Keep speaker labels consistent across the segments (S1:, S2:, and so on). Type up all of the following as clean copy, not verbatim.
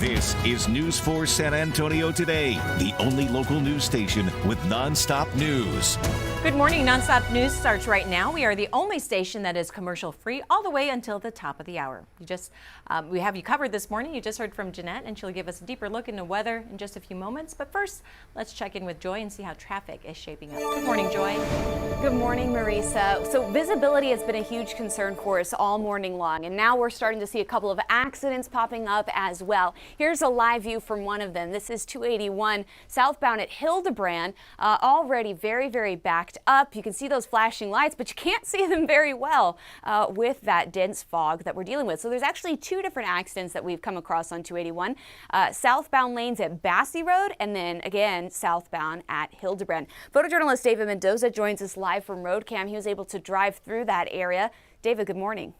S1: This is News 4 San Antonio Today, the only local news station with nonstop news.
S2: Good morning. Nonstop news starts right now. We are the only station that is commercial free all the way until the top of the hour. We have you covered this morning. You just heard from Jeannette, and she'll give us a deeper look into weather in just a few moments. But first, let's check in with Joy and see how traffic is shaping up. Good morning, Joy.
S3: Good morning, Marisa. So visibility has been a huge concern for us all morning long, and now we're starting to see a couple of accidents popping up as well. Here's a live view from one of them. This is 281 southbound at Hildebrand, already very backed up. You can see those flashing lights, but you can't see them very well with that dense fog that we're dealing with. So there's actually two different accidents that we've come across on 281. Southbound lanes at Bassey Road, and then again southbound at Hildebrand. Photojournalist David Mendoza joins us live from Road Cam. He was able to drive through that area. David, good morning.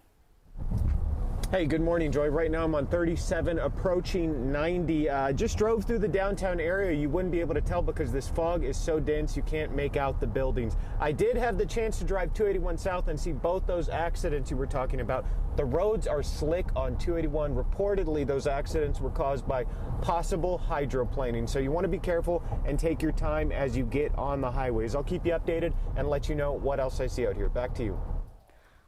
S4: Hey, good morning, Joy. Right now I'm on 37 approaching 90. Just drove through the downtown area. You wouldn't be able to tell because this fog is so dense you can't make out the buildings. I did have the chance to drive 281 south and see both those accidents you were talking about. The roads are slick on 281. Reportedly, those accidents were caused by possible hydroplaning. So you want to be careful and take your time as you get on the highways. I'll keep you updated and let you know what else I see out here. Back to you.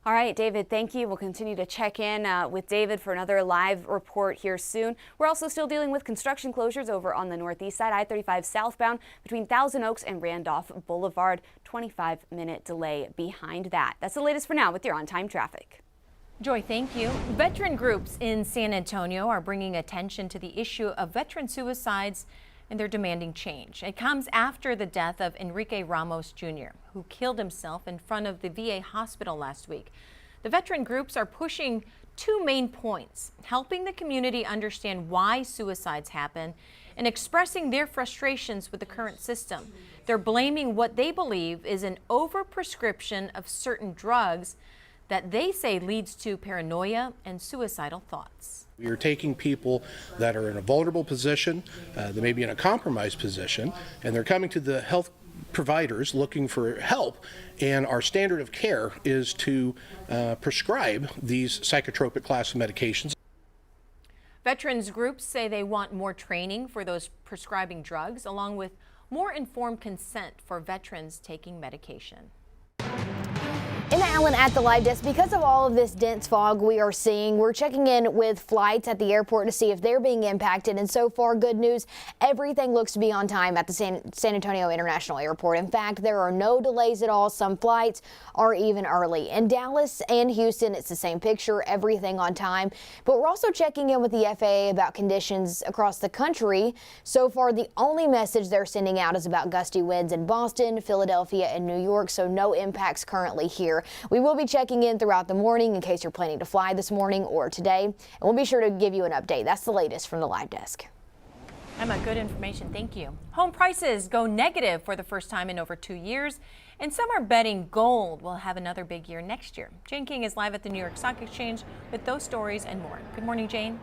S3: All right, David, thank you. We'll continue to check in with David for another live report here soon. We're also still dealing with construction closures over on the northeast side, I-35 southbound between Thousand Oaks and Randolph Boulevard. 25-minute delay behind that. That's the latest for now with your on-time traffic.
S2: Joy, thank you. Veteran groups in San Antonio are bringing attention to the issue of veteran suicides, and they're demanding change. It comes after the death of Enrique Ramos Jr., who killed himself in front of the VA hospital last week. The veteran groups are pushing two main points: helping the community understand why suicides happen and expressing their frustrations with the current system. They're blaming what they believe is an overprescription of certain drugs that they say leads to paranoia and suicidal thoughts.
S5: We are taking people that are in a vulnerable position, they may be in a compromised position, and they're coming to the health providers looking for help, and our standard of care is to prescribe these psychotropic class of medications.
S2: Veterans groups say they want more training for those prescribing drugs, along with more informed consent for veterans taking medication.
S6: Anna Allen at the live desk. Because of all of this dense fog we are seeing, we're checking in with flights at the airport to see if they're being impacted. And so far, good news. Everything looks to be on time at the San Antonio International Airport. In fact, there are no delays at all. Some flights are even early. In Dallas and Houston, it's the same picture, everything on time. But we're also checking in with the FAA about conditions across the country. So far, the only message they're sending out is about gusty winds in Boston, Philadelphia, and New York. So no impacts currently here. We will be checking in throughout the morning in case you're planning to fly this morning or today, and we'll be sure to give you an update. That's the latest from the live desk.
S2: Emma, good information. Thank you. Home prices go negative for the first time in over 2 years, and some are betting gold will have another big year next year. Jane King is live at the New York Stock Exchange with those stories and more. Good morning, Jane.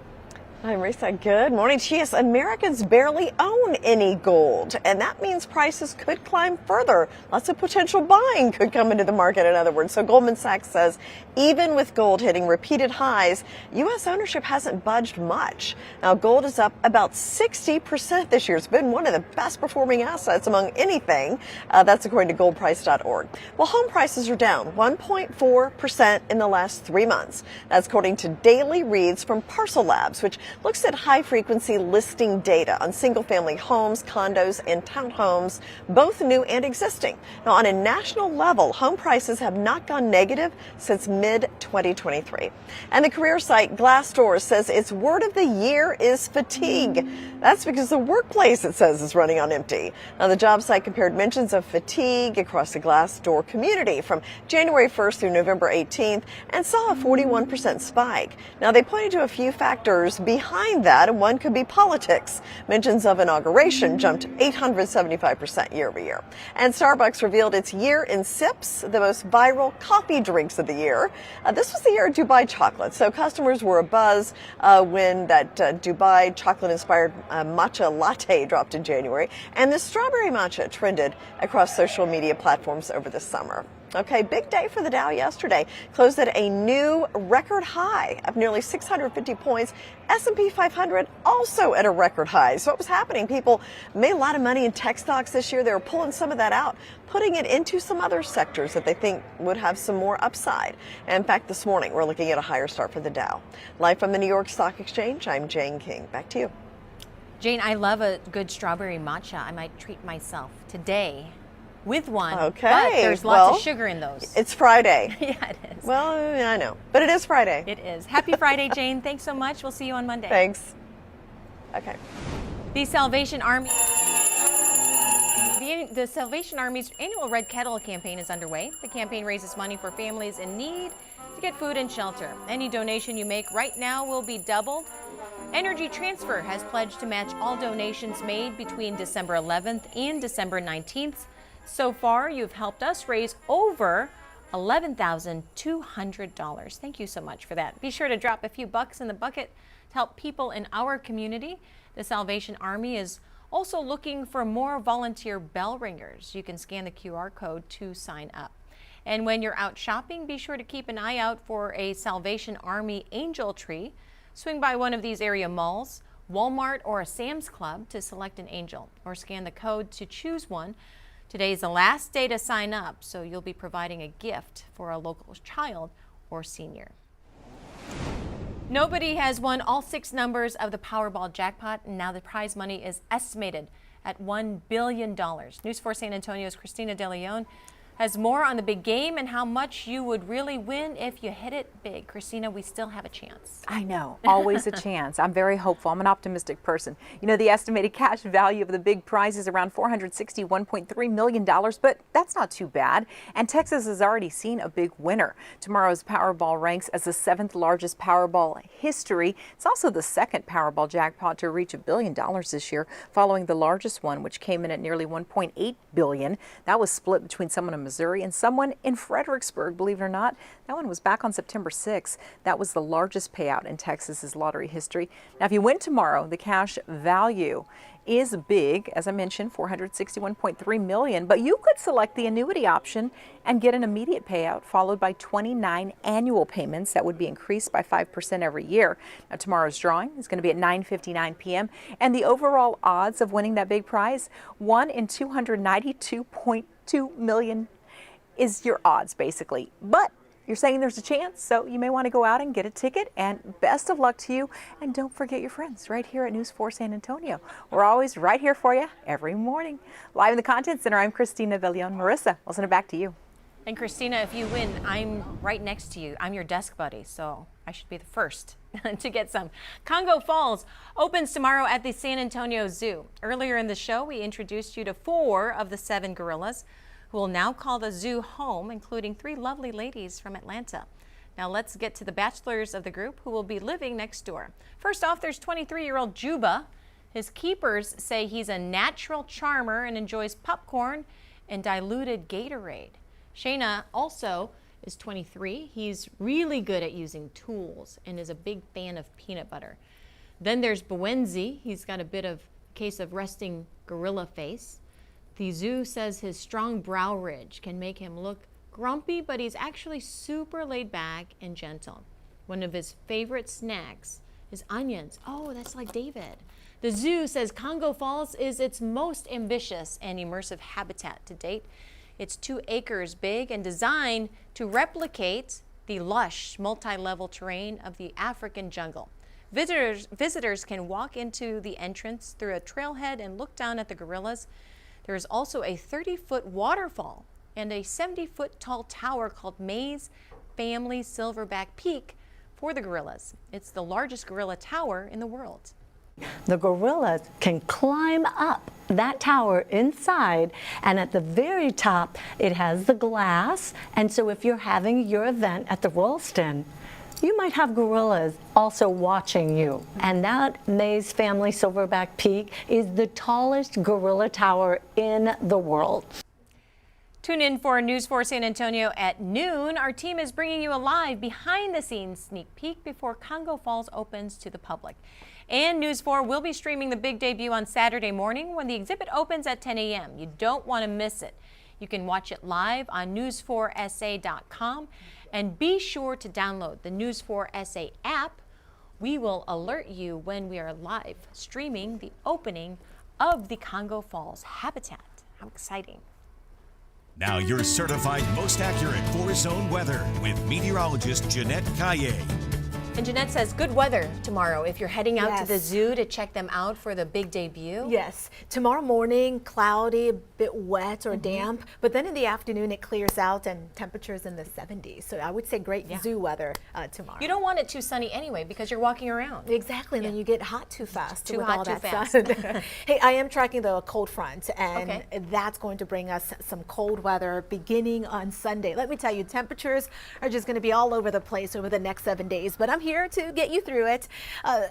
S7: Hi, Marisa. Good morning. Yes, Americans barely own any gold, and that means prices could climb further. Lots of potential buying could come into the market, in other words. So Goldman Sachs says even with gold hitting repeated highs, U.S. ownership hasn't budged much. Now, gold is up about 60% this year. It's been one of the best performing assets among anything. That's according to goldprice.org. Well, home prices are down 1.4% in the last 3 months. That's according to daily reads from Parcel Labs, which looks at high-frequency listing data on single-family homes, condos, and townhomes, both new and existing. Now, on a national level, home prices have not gone negative since mid-2023. And the career site Glassdoor says its word of the year is fatigue. That's because the workplace, it says, is running on empty. Now, the job site compared mentions of fatigue across the Glassdoor community from January 1st through November 18th and saw a 41% spike. Now, they pointed to a few factors behind that, and one could be politics. Mentions of inauguration jumped 875% year over year. And Starbucks revealed its year in sips, the most viral coffee drinks of the year. This was the year of Dubai chocolate, so customers were abuzz when that Dubai chocolate-inspired matcha latte dropped in January, and the strawberry matcha trended across social media platforms over the summer. Okay, big day for the Dow yesterday. Closed at a new record high of nearly 650 points. S&P 500 also at a record high. So what was happening? People made a lot of money in tech stocks this year. They were pulling some of that out, putting it into some other sectors that they think would have some more upside. And in fact, this morning, we're looking at a higher start for the Dow. Live from the New York Stock Exchange, I'm Jane King. Back to you.
S2: Jane, I love a good strawberry matcha. I might treat myself today with one.
S7: Okay.
S2: But there's lots of sugar in those.
S7: It's Friday.
S2: Yeah, it is.
S7: Well, I know. But it is Friday.
S2: It is. Happy Friday, Jane. Thanks so much. We'll see you on Monday.
S7: Thanks. Okay.
S2: The Salvation Army. The Salvation Army's annual Red Kettle campaign is underway. The campaign raises money for families in need to get food and shelter. Any donation you make right now will be doubled. Energy Transfer has pledged to match all donations made between December 11th and December 19th. So far, you've helped us raise over $11,200. Thank you so much for that. Be sure to drop a few bucks in the bucket to help people in our community. The Salvation Army is also looking for more volunteer bell ringers. You can scan the QR code to sign up. And when you're out shopping, be sure to keep an eye out for a Salvation Army angel tree. Swing by one of these area malls, Walmart, or a Sam's Club to select an angel, or scan the code to choose one. Today is the last day to sign up, so you'll be providing a gift for a local child or senior. Nobody has won all 6 numbers of the Powerball jackpot, and now the prize money is estimated at $1 billion. News 4 San Antonio's Christina De Leon has more on the big game and how much you would really win if you hit it big. Christina, we still have a chance.
S8: I know, always a chance. I'm very hopeful. I'm an optimistic person. You know, the estimated cash value of the big prize is around $461.3 million, but that's not too bad. And Texas has already seen a big winner. Tomorrow's Powerball ranks as the 7th largest Powerball history. It's also the 2nd Powerball jackpot to reach $1 billion this year, following the largest one, which came in at nearly $1.8 billion. That was split between someone in Missouri and someone in Fredericksburg, believe it or not. That one was back on September 6th. That was the largest payout in Texas's lottery history. Now, if you win tomorrow, the cash value is big, as I mentioned, $461.3 million, but you could select the annuity option and get an immediate payout followed by 29 annual payments that would be increased by 5% every year. Now, tomorrow's drawing is going to be at 9:59 p.m. and the overall odds of winning that big prize, 1 in 292.2 million is your odds, basically. But you're saying there's a chance, so you may want to go out and get a ticket, and best of luck to you. And don't forget your friends right here at News 4 San Antonio. We're always right here for you every morning. Live in the Content Center, I'm Christina De Leon. Marissa, we'll send it back to you.
S2: And Christina, if you win, I'm right next to you. I'm your desk buddy, so I should be the first to get some. Congo Falls opens tomorrow at the San Antonio Zoo. Earlier in the show, we introduced you to 4 of the 7 gorillas who will now call the zoo home, including 3 lovely ladies from Atlanta. Now let's get to the bachelors of the group who will be living next door. First off, there's 23-year-old Juba. His keepers say he's a natural charmer and enjoys popcorn and diluted Gatorade. Shayna also is 23. He's really good at using tools and is a big fan of peanut butter. Then there's Buenzi. He's got a bit of case of resting gorilla face. The zoo says his strong brow ridge can make him look grumpy, but he's actually super laid back and gentle. One of his favorite snacks is onions. Oh, that's like David. The zoo says Congo Falls is its most ambitious and immersive habitat to date. It's 2 acres big and designed to replicate the lush, multi-level terrain of the African jungle. Visitors can walk into the entrance through a trailhead and look down at the gorillas. There is also a 30-foot waterfall and a 70-foot tall tower called Mays Family Silverback Peak for the gorillas. It's the largest gorilla tower in the world.
S9: The gorillas can climb up that tower inside, and at the very top it has the glass, and so if you're having your event at the Rollston, you might have gorillas also watching you. And that Mays Family Silverback Peak is the tallest gorilla tower in the world.
S2: Tune in for News 4 San Antonio at noon. Our team is bringing you a live behind-the-scenes sneak peek before Congo Falls opens to the public. And News 4 will be streaming the big debut on Saturday morning when the exhibit opens at 10 a.m. You don't want to miss it. You can watch it live on news4sa.com, and be sure to download the News4SA app. We will alert you when we are live streaming the opening of the Congo Falls habitat. How exciting.
S1: Now your certified most accurate 4-zone weather with meteorologist Jeannette Calle.
S2: And Jeannette says good weather tomorrow if you're heading out to the
S10: Yes.
S2: zoo to check them out for the big debut.
S10: Yes, tomorrow morning, cloudy, a bit wet or damp, but then in the afternoon it clears out and temperatures in the 70s. So I would say great zoo weather tomorrow.
S2: You don't want it too sunny anyway because you're walking around.
S10: Exactly, and then you get hot too fast.
S2: Too
S10: with
S2: hot
S10: all
S2: too
S10: that
S2: fast.
S10: sun. Hey, I am tracking the cold front, and that's going to bring us some cold weather beginning on Sunday. Let me tell you, temperatures are just going to be all over the place over the next 7 days, but I'm here to get you through it.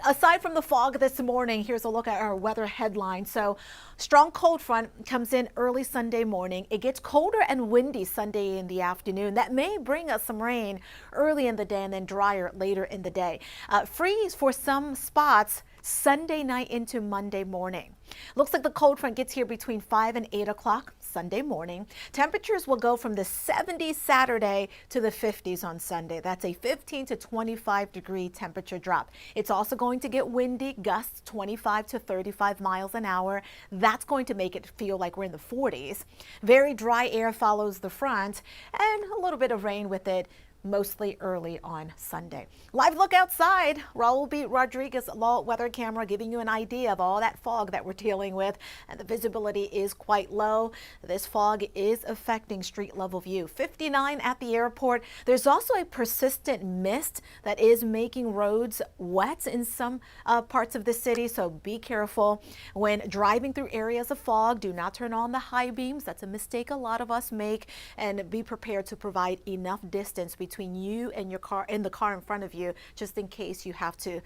S10: Aside from the fog this morning, here's a look at our weather headline. So, strong cold front comes in early Sunday morning. It gets colder and windy Sunday in the afternoon. That may bring us some rain early in the day and then drier later in the day. Freeze for some spots Sunday night into Monday morning. Looks like the cold front gets here between 5 and 8 o'clock Sunday morning. Temperatures will go from the 70s Saturday to the 50s on Sunday. That's a 15 to 25 degree temperature drop. It's also going to get windy, gusts 25 to 35 miles an hour. That's going to make it feel like we're in the 40s. Very dry air follows the front and a little bit of rain with it, mostly early on Sunday. Live look outside. Raul B. Rodriguez low weather camera giving you an idea of all that fog that we're dealing with, and the visibility is quite low. This fog is affecting street level view. 59 at the airport. There's also a persistent mist that is making roads wet in some parts of the city, so be careful when driving through areas of fog. Do not turn on the high beams. That's a mistake a lot of us make, and be prepared to provide enough distance between you and your car and the car in front of you, just in case you have to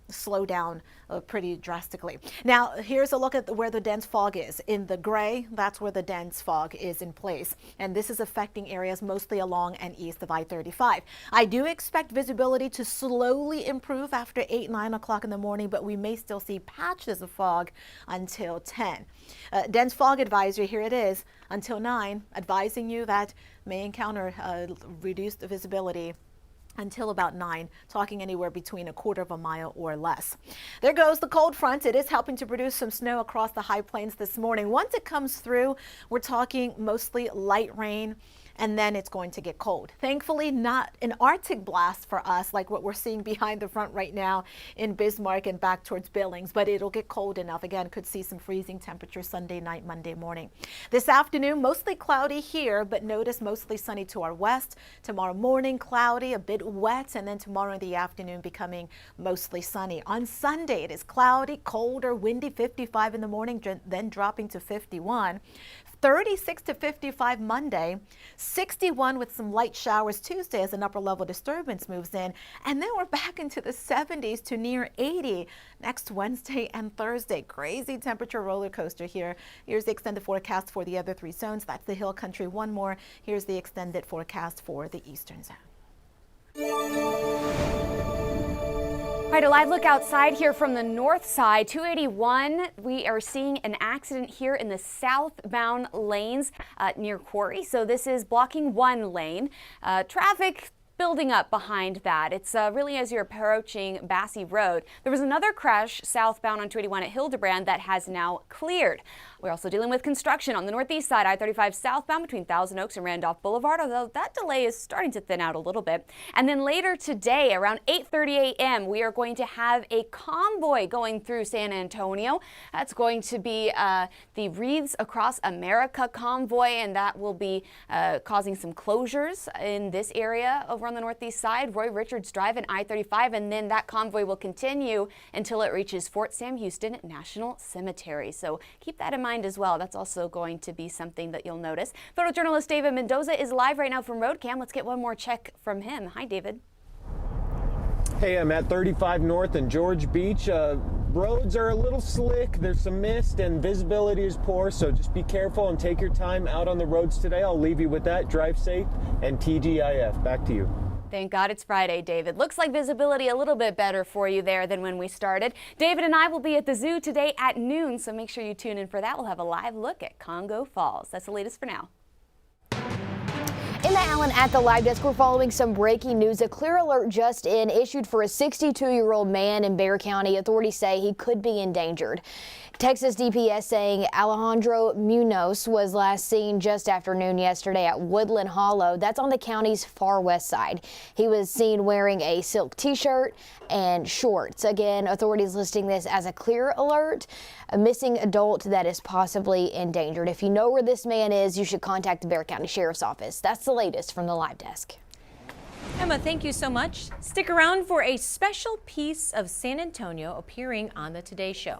S10: slow down pretty drastically. Now, here's a look at where the dense fog is. In the gray, that's where the dense fog is in place, and this is affecting areas mostly along and east of I-35. I do expect visibility to slowly improve after 8, 9 o'clock in the morning, but we may still see patches of fog until 10. Dense fog advisory, here it is, until 9, advising you that may encounter reduced visibility until about 9, talking anywhere between a quarter of a mile or less. There goes the cold front. It is helping to produce some snow across the high plains this morning. Once it comes through, we're talking mostly light rain, and then it's going to get cold. Thankfully, not an Arctic blast for us like what we're seeing behind the front right now in Bismarck and back towards Billings, but it'll get cold enough. Again, could see some freezing temperatures Sunday night, Monday morning. This afternoon, mostly cloudy here, but notice mostly sunny to our west. Tomorrow morning, cloudy, a bit wet, and then tomorrow in the afternoon becoming mostly sunny. On Sunday, it is cloudy, colder, windy, 55 in the morning, then dropping to 51. 36 to 55 Monday, 61 with some light showers Tuesday as an upper level disturbance moves in, and then we're back into the 70s to near 80 next Wednesday and Thursday. Crazy temperature roller coaster here. Here's the extended forecast for the other 3 zones. That's the Hill Country. One more. Here's the extended forecast for the Eastern zone.
S3: All right, a live look outside here from the north side, 281. We are seeing an accident here in the southbound lanes near Quarry. So this is blocking one lane. Traffic building up behind that. It's really as you're approaching Bassey Road. There was another crash southbound on 281 at Hildebrand that has now cleared. We're also dealing with construction on the northeast side, I-35 southbound between Thousand Oaks and Randolph Boulevard, although that delay is starting to thin out a little bit. And then later today, around 8:30 a.m., we are going to have a convoy going through San Antonio. That's going to be the Wreaths Across America convoy, and that will be causing some closures in this area over on the northeast side, Roy Richards Drive and I-35, and then that convoy will continue until it reaches Fort Sam Houston National Cemetery. So keep that in mind as well. That's also going to be something that you'll notice. Photojournalist David Mendoza is live right now from Road Cam. Let's get one more check from him. Hi, David.
S4: Hey, I'm at 35 North and George Beach. Roads are a little slick. There's some mist and visibility is poor, so just be careful and take your time out on the roads today. I'll leave you with that. Drive safe and TGIF. Back to you.
S3: Thank God it's Friday, David. Looks like visibility a little bit better for you there than when we started. David and I will be at the zoo today at noon, so make sure you tune in for that. We'll have a live look at Congo Falls. That's the latest for now.
S6: In the Allen at the Live Desk, we're following some breaking news. A clear alert just issued for a 62-year-old man in Bexar County. Authorities say he could be endangered. Texas DPS saying Alejandro Munoz was last seen just after noon yesterday at Woodland Hollow. That's on the county's far west side. He was seen wearing a silk t-shirt and shorts. Again, authorities listing this as a clear alert, a missing adult that is possibly endangered. If you know where this man is, you should contact the Bexar County Sheriff's Office. That's the latest from the Live Desk.
S2: Emma, thank you so much. Stick around for a special piece of San Antonio appearing on the Today Show.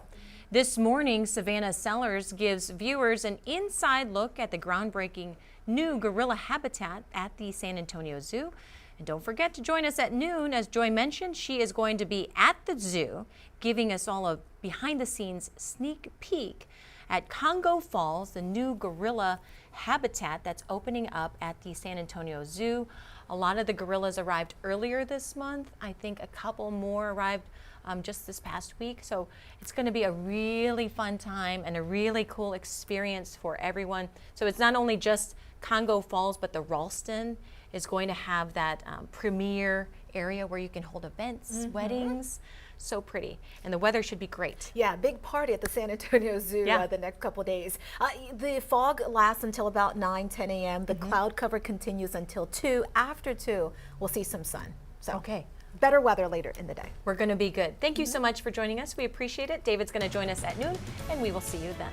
S2: This morning, Savannah Sellers gives viewers an inside look at the groundbreaking new gorilla habitat at the San Antonio Zoo. And don't forget to join us at noon. As Joy mentioned, she is going to be at the zoo, giving us all a behind-the-scenes sneak peek at Congo Falls, the new gorilla habitat that's opening up at the San Antonio Zoo. A lot of the gorillas arrived earlier this month. I think a couple more arrived just this past week. So it's going to be a really fun time and a really cool experience for everyone. So it's not only just Congo Falls, but the Ralston is going to have that premier area where you can hold events, weddings. So pretty, and the weather should be great.
S10: Yeah, big party at the San Antonio Zoo the next couple days. The fog lasts until about 9-10 a.m. The cloud cover continues until 2. After 2, we'll see some sun. So
S2: okay,
S10: better weather later in the day.
S2: We're going to be good. Thank you so much for joining us. We appreciate it. David's going to join us at noon, and we will see you then.